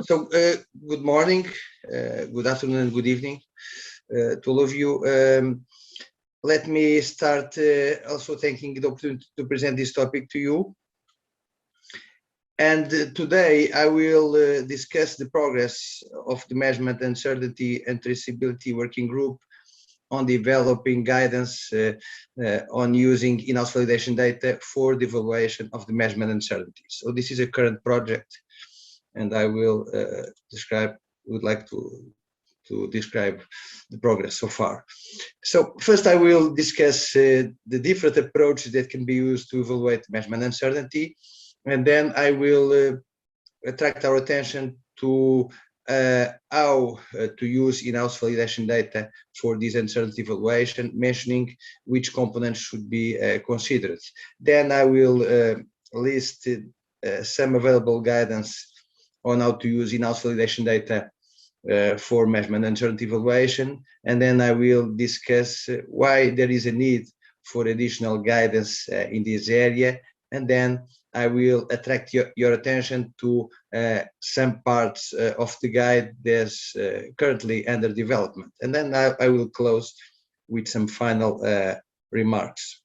Good morning, good afternoon, and good evening to all of you. Let me start also thanking the opportunity to present this topic to you. And today I will discuss the progress of the Measurement Uncertainty and Traceability Working Group on developing guidance on using in-house validation data for the evaluation of the measurement uncertainty. So this is a current project, and I will would like to describe the progress so far. So first I will discuss the different approaches that can be used to evaluate measurement uncertainty, and then I will attract our attention to how to use in-house validation data for this uncertainty evaluation, mentioning which components should be considered. Then I will list some available guidance on how to use in-house validation data for measurement uncertainty evaluation, and then I will discuss why there is a need for additional guidance in this area, and then I will attract your attention to some parts of the guide that's currently under development, and then I will close with some final remarks.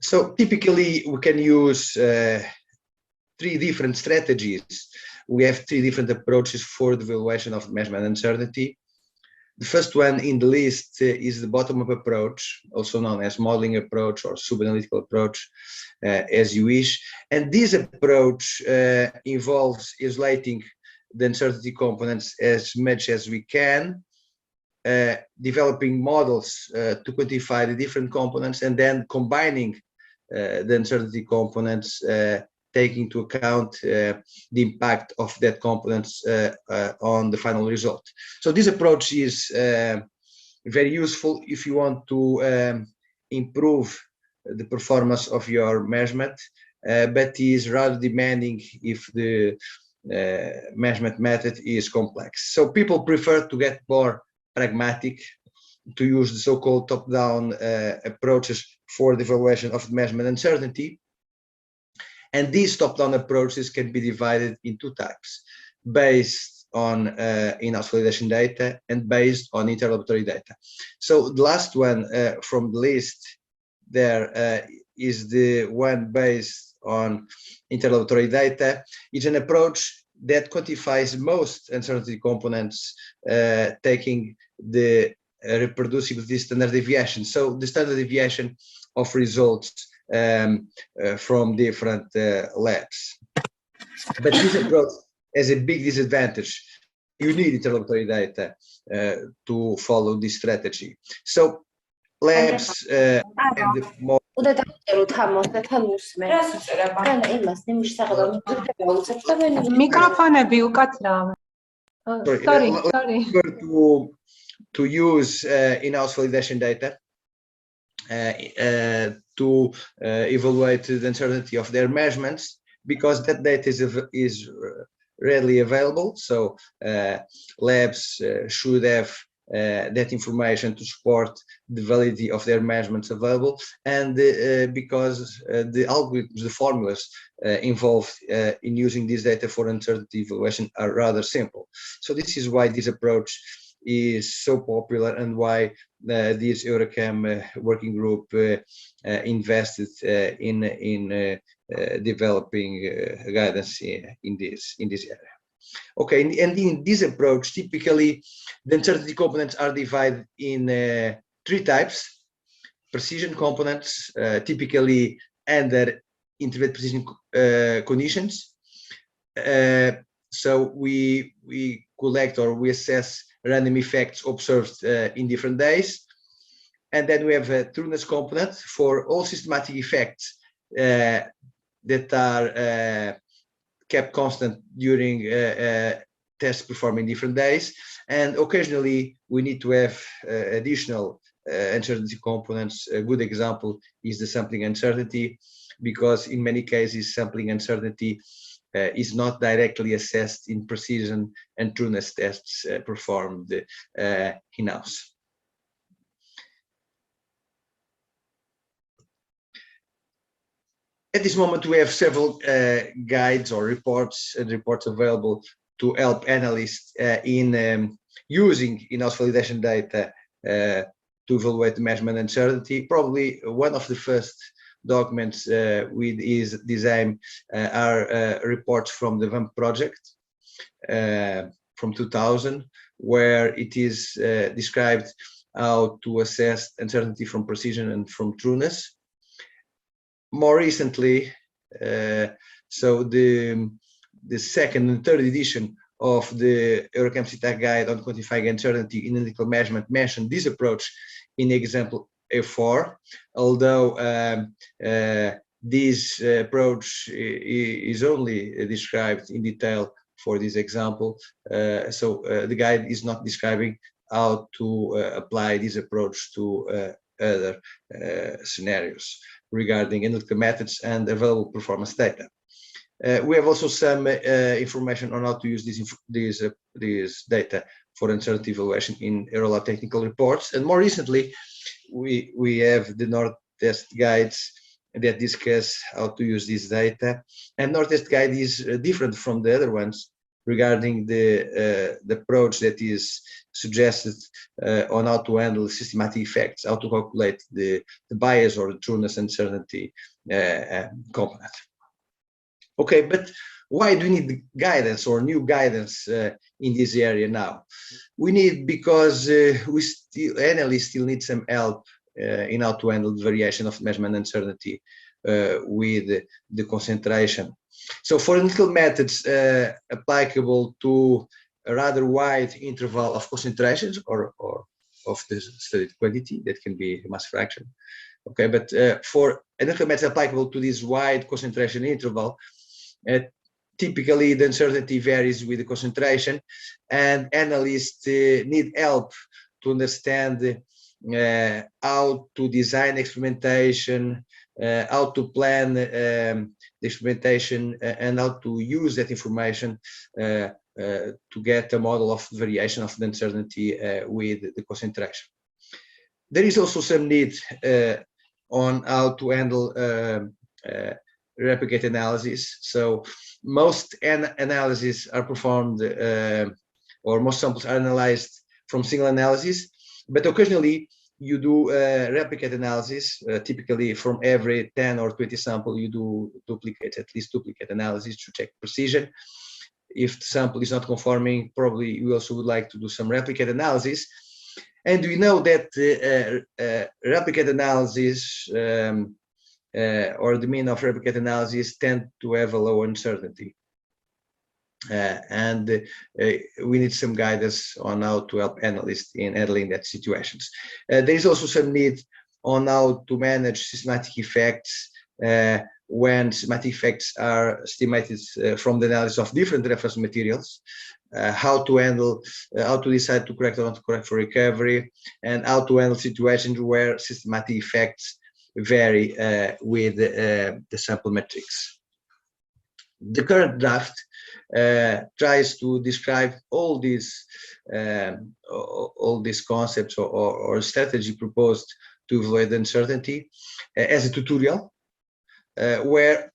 So typically we can use three different strategies. We have three different approaches for the evaluation of measurement uncertainty. The first one in the list is the bottom-up approach, also known as modeling approach or sub-analytical approach, as you wish. And this approach involves isolating the uncertainty components as much as we can, developing models to quantify the different components, and then combining the uncertainty components, taking into account the impact of that components on the final result. So this approach is very useful if you want to improve the performance of your measurement, but is rather demanding if the measurement method is complex. So people prefer to get more pragmatic, to use the so-called top-down approaches for the evaluation of measurement uncertainty. And these top-down approaches can be divided in two types, based on in-house validation data and based on interlaboratory data. So the last one from the list there is the one based on interlaboratory data. It's an approach that quantifies most uncertainty components, taking the reproducibility standard deviation. So the standard deviation of results from different labs. But this approach has a big disadvantage. You need interlaboratory data to follow this strategy. So labs and more to use in-house validation data to evaluate the uncertainty of their measurements, because that data is readily available. So labs should have that information to support the validity of their measurements available, and because the algorithms, the formulas involved in using this data for uncertainty evaluation are rather simple. So this is why this approach is so popular, and why this Eurachem working group invested in developing guidance in this area. Okay, and in this approach, typically the uncertainty components are divided in three types: precision components, typically under intermediate precision conditions. So we collect or we assess random effects observed in different days, and then we have a trueness component for all systematic effects that are kept constant during tests performed in different days, and occasionally we need to have additional uncertainty components. A good example is the sampling uncertainty, because in many cases sampling uncertainty is not directly assessed in precision and trueness tests performed in-house. At this moment, we have several guides or reports available to help analysts in using in-house validation data to evaluate the measurement uncertainty. Probably one of the first documents with this aim are reports from the VAMP project from 2000, where it is described how to assess uncertainty from precision and from trueness. More recently, so the second and third edition of the Eurachem CTAC guide on quantifying uncertainty in analytical measurement mentioned this approach in example A4, although this approach is only described in detail for this example. So the guide is not describing how to apply this approach to other scenarios regarding analytical methods and available performance data. We have also some information on how to use this data for uncertainty evaluation in Eurolab technical reports. And more recently, we have the Nordtest guides that discuss how to use this data. And Nordtest guide is different from the other ones regarding the approach that is suggested on how to handle systematic effects, how to calculate the bias or the trueness uncertainty component. Okay, but why do we need guidance or new guidance in this area now? We need because analysts still need some help in how to handle the variation of measurement uncertainty with the concentration. So for analytical methods applicable to a rather wide interval of concentrations or of the studied quantity, that can be mass fraction. Okay, but for analytical methods applicable to this wide concentration interval, typically the uncertainty varies with the concentration, and analysts need help to understand how to design experimentation, how to plan the experimentation, and how to use that information to get a model of variation of the uncertainty with the concentration. There is also some need on how to handle replicate analysis. So most analyses are performed, or most samples are analyzed from single analysis, but occasionally you do replicate analysis. Typically from every 10 or 20 sample, you do at least duplicate analysis to check precision. If the sample is not conforming, probably you also would like to do some replicate analysis. And we know that replicate analysis or the mean of replicate analysis tend to have a low uncertainty. And we need some guidance on how to help analysts in handling that situations. There is also some need on how to manage systematic effects when systematic effects are estimated from the analysis of different reference materials, how to handle, how to decide to correct or not to correct for recovery, and how to handle situations where systematic effects vary with the sample metrics. The current draft tries to describe all these concepts or strategy proposed to evaluate uncertainty as a tutorial where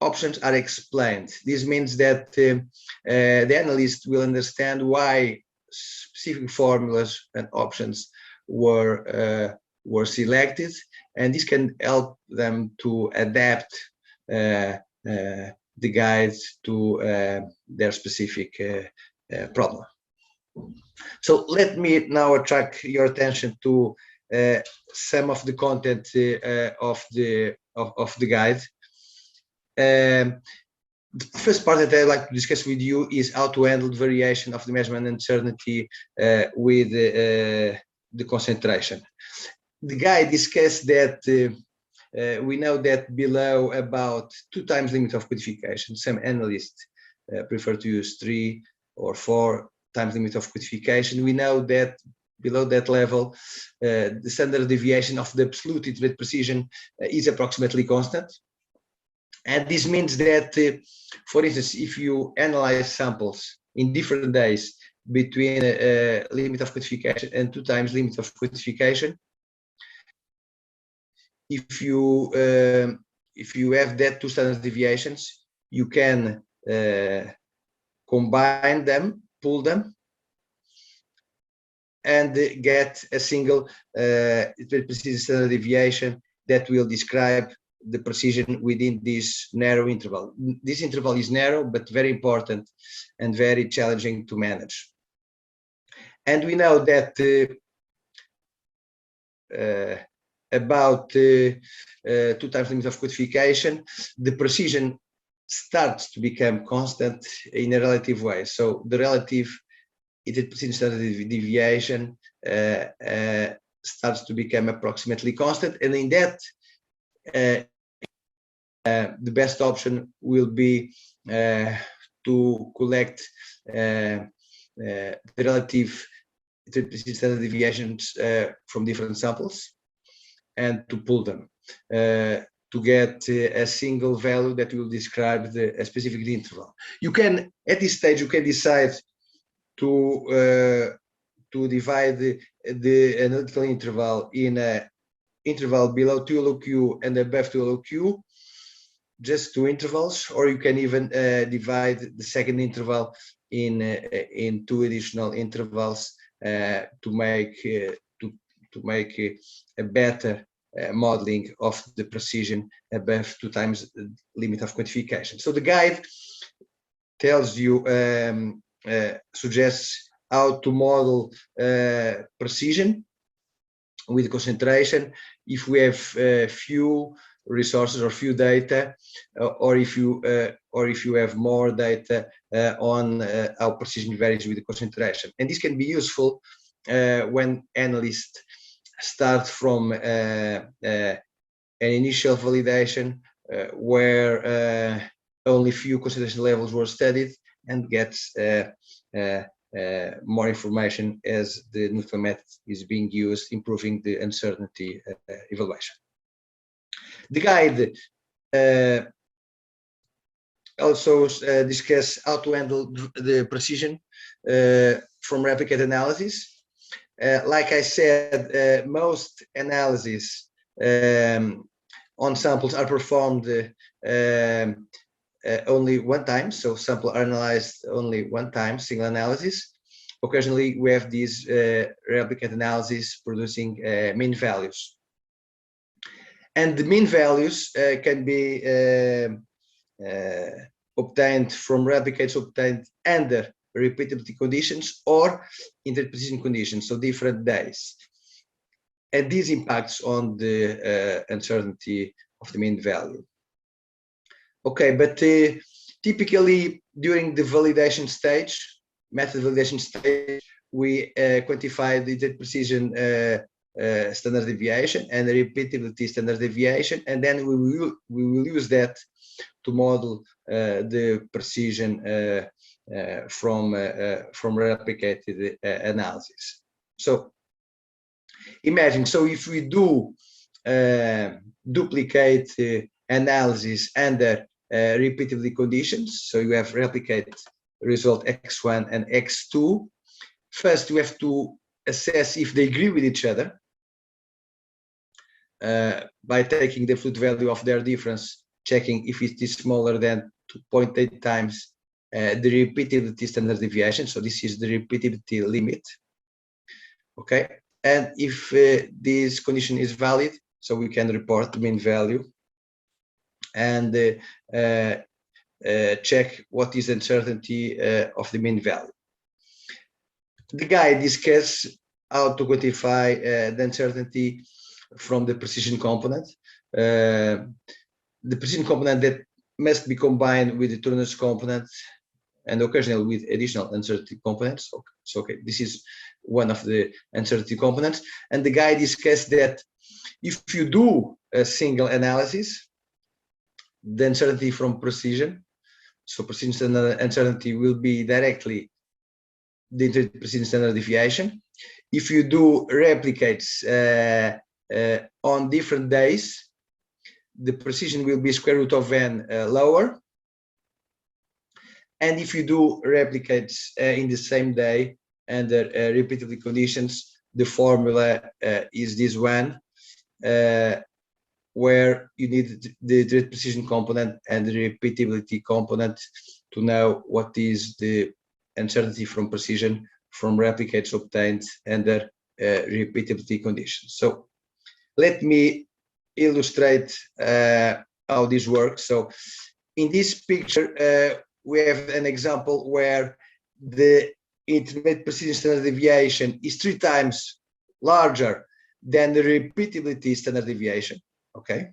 options are explained. This means that the analyst will understand why specific formulas and options were selected, and this can help them to adapt the guides to their specific problem. So let me now attract your attention to some of the content of the guide. The first part that I'd like to discuss with you is how to handle the variation of the measurement uncertainty with the concentration. The guide discussed that we know that below about 2 times limit of quantification, some analysts prefer to use 3 or 4 times limit of quantification. We know that below that level, the standard deviation of the absolute intermediate precision is approximately constant. And this means that, for instance, if you analyze samples in different days between a limit of quantification and 2 times limit of quantification, if you if you have that two standard deviations, you can combine them, pull them, and get a single precision standard deviation that will describe the precision within this narrow interval. This interval is narrow, but very important and very challenging to manage. And we know that about 2 times limit of quantification, the precision starts to become constant in a relative way. So the relative precision standard deviation starts to become approximately constant, and in that the best option will be to collect the relative precision standard deviations from different samples and to pull them to get a single value that will describe a specific interval. You can, at this stage, you can decide to divide the analytical interval in a interval below 2 LOQ and above 2 LOQ, just 2 intervals, or you can even divide the second interval in 2 additional intervals to make a better modeling of the precision above 2 times the limit of quantification. So the guide tells you, suggests how to model precision with concentration if we have few resources or few data, or if you have more data on how precision varies with the concentration. And this can be useful when analysts start from an initial validation where only few concentration levels were studied, and gets more information as the numerical method is being used, improving the uncertainty evaluation. The guide also discuss how to handle the precision from replicate analysis. Like I said, most analyses on samples are performed only one time, so samples are analyzed only one time, single analysis. Occasionally, we have these replicate analyses producing mean values. And the mean values can be obtained from replicates obtained under repeatability conditions or interprecision conditions, so different days. And this impacts on the uncertainty of the mean value. Okay, but typically during the validation stage, method validation stage, we quantify the precision standard deviation and the repeatability standard deviation, and then we will use that to model the precision from replicated analysis. So imagine, so if we do duplicate analysis under repeatability conditions, so you have replicate result x1 and x2, first you have to assess if they agree with each other by taking the absolute value of their difference, checking if it is smaller than 2.8 times the repeatability standard deviation. So this is the repeatability limit. Okay, and if this condition is valid, so we can report the mean value and check what is the uncertainty of the mean value. The guide discusses how to quantify the uncertainty from the precision component. The precision component that must be combined with the Turner's component and occasionally with additional uncertainty components. So okay, this is one of the uncertainty components. And the guide discusses that if you do a single analysis, the uncertainty from precision, so precision standard uncertainty will be directly the precision standard deviation. If you do replicates on different days, the precision will be square root of n lower. And if you do replicates in the same day under repeatability conditions, the formula is this one. where you need the precision component and the repeatability component to know what is the uncertainty from precision from replicates obtained under repeatability conditions. So let me illustrate how this works. So in this picture, we have an example where the intermediate precision standard deviation is 3 times larger than the repeatability standard deviation. Okay,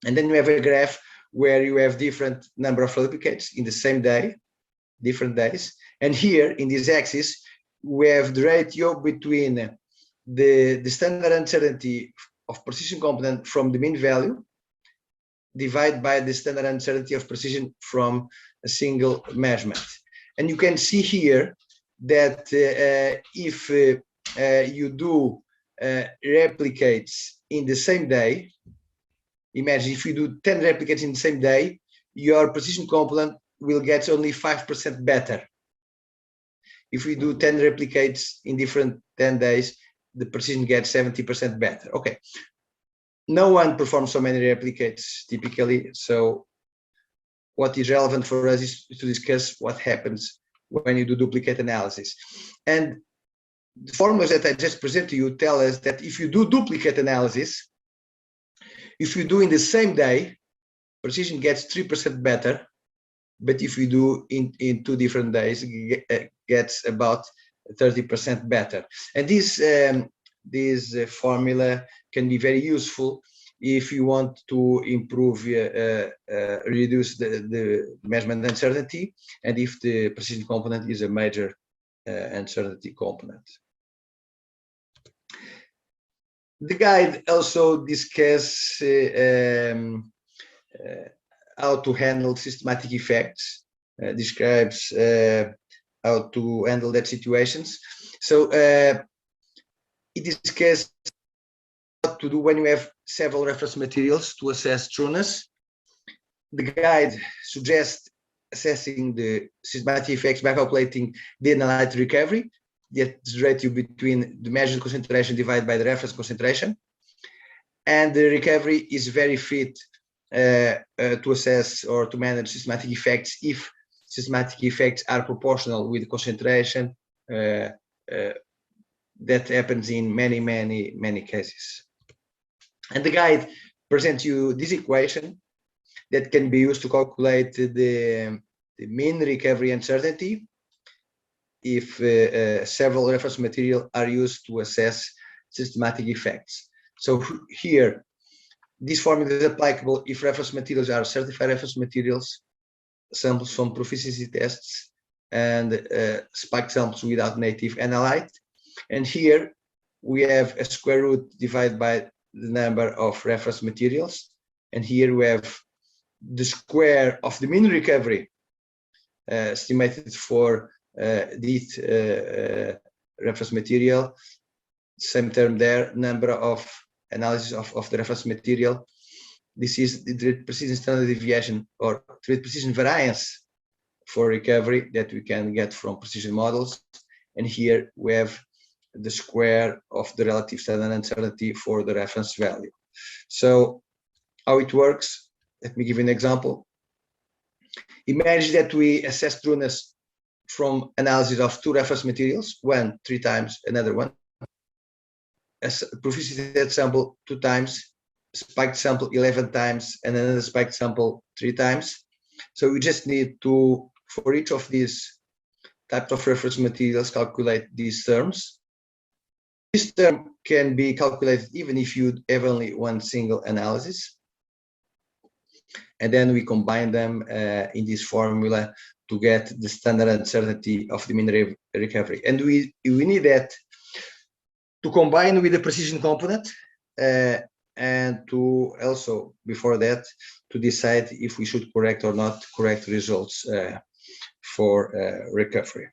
and then we have a graph where you have different number of replicates in the same day, different days, and here in this axis we have the ratio between the standard uncertainty of precision component from the mean value divided by the standard uncertainty of precision from a single measurement. And you can see here that if you do replicates in the same day, imagine if you do 10 replicates in the same day, your precision component will get only 5% better. If we do 10 replicates in different 10 days, the precision gets 70% better. Okay, no one performs so many replicates typically, so what is relevant for us is to discuss what happens when you do duplicate analysis. And the formulas that I just presented to you tell us that if you do duplicate analysis, if you do in the same day, precision gets 3% better, but if you do in 2 different days, it gets about 30% better. And this formula can be very useful if you want to improve, reduce the measurement uncertainty, and if the precision component is a major uncertainty component. The guide also discusses how to handle systematic effects, describes how to handle that situations. So it discusses what to do when you have several reference materials to assess trueness. The guide suggests assessing the systematic effects by calculating the analytic recovery, the ratio between the measured concentration divided by the reference concentration. And the recovery is very fit to assess or to manage systematic effects if systematic effects are proportional with the concentration. That happens in many cases. And the guide presents you this equation that can be used to calculate the mean recovery uncertainty if several reference material are used to assess systematic effects. So here, this formula is applicable if reference materials are certified reference materials, samples from proficiency tests, and spiked samples without native analyte. And here we have a square root divided by the number of reference materials. And here we have the square of the mean recovery estimated for this reference material. Same term there, number of analysis of the reference material. This is the precision standard deviation or the precision variance for recovery that we can get from precision models. And here we have the square of the relative standard uncertainty for the reference value. So how it works, let me give you an example. Imagine that we assess trueness from analysis of 2 reference materials, one 3 times, another one. A proficiency test sample 2 times, spiked sample 11 times, and another spiked sample 3 times. So we just need to, for each of these types of reference materials, calculate these terms. This term can be calculated even if you have only one single analysis. And then we combine them in this formula to get the standard uncertainty of the mean recovery. And we need that to combine with the precision component and to also, before that, to decide if we should correct or not correct results for recovery.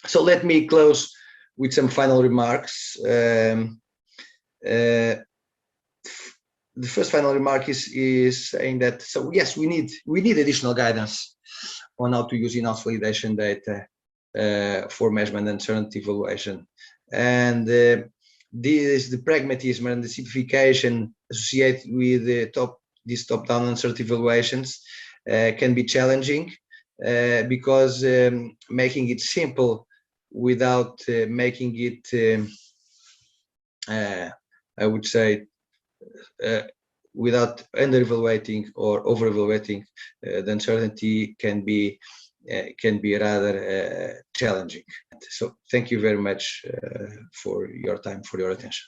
So let me close with some final remarks. The first final remark is saying that, so yes, we need additional guidance on how to use in-house validation data for measurement and uncertainty evaluation. And the pragmatism and the simplification associated with these top-down uncertainty evaluations can be challenging, because making it simple without making it, I would say, without under-evaluating or over-evaluating the uncertainty can be rather challenging. So thank you very much for your time, for your attention.